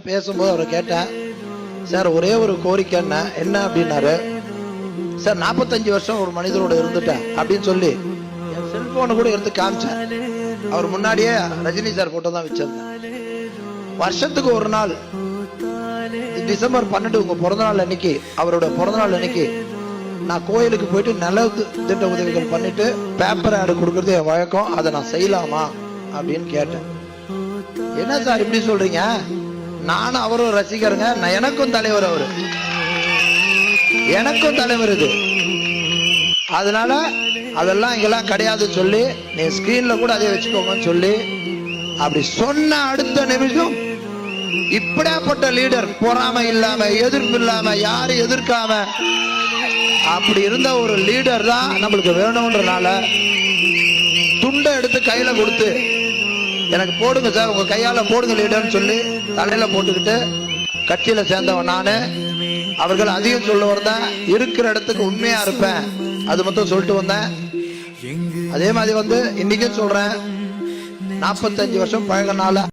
பேசும்போது அவரை கேட்டேன், சார் ஒரே ஒரு கோரிக்கை என்ன அப்படின்னாரு. சார் 45 வருஷம் ஒரு மனிதரோட இருந்துட்டேன் அப்படின்னு சொல்லி என் செல்போனை கூட எடுத்து காமிச்சேன். அவர் முன்னாடியே ரஜினி சார் போட்டோ தான் வச்சிருந்தேன். வருஷத்துக்கு ஒரு நாள் டிசம்பர் 12 உங்க பிறந்த நாள் அன்னைக்கு, அவரோட பிறந்த நாள் அன்னைக்கு நான் கோயிலுக்கு போயிட்டு நல திட்ட உதவிகள் பண்ணிட்டு பேப்பர் ஆடு கொடுக்கறது என் வழக்கம், அதை நான் செய்யலாமா அப்படின்னு கேட்டேன். என்ன சார் இப்படி சொல்றீங்க? நானும் அவரும் ரசிகருங்க, எனக்கும் தலைவர் அவரு, எனக்கும் தலைவர் இது. அதனால அதெல்லாம் இங்கெல்லாம் கிடையாதுன்னு சொல்லி நீ ஸ்கிரீன்ல கூட அதே வச்சுக்கோங்கன்னு சொல்லி அப்படி சொன்ன அடுத்த நிமிஷம் இப்படியாப்பட்ட லீடர், பொறாமை இல்லாம எதிர்ப்பு இல்லாம யாரும் எதிர்க்காம அப்படி இருந்த ஒரு லீடர் தான் நம்மளுக்கு வேணும்ன்றனால துண்டை எடுத்து கையில கொடுத்து எனக்கு போடுங்க சார், உங்க கையால போடுங்க லீடர்னு சொல்லி தலையில போட்டுக்கிட்டு கட்சியில சேர்ந்தவன் நானு. அவர்கள் அதிகம் சொல்ல வந்தேன், இருக்கிற இடத்துக்கு உண்மையா இருப்பேன், அது மட்டும் சொல்லிட்டு வந்தேன். அதே மாதிரி இன்னைக்கும் சொல்றேன், 45 வருஷம் பழகினால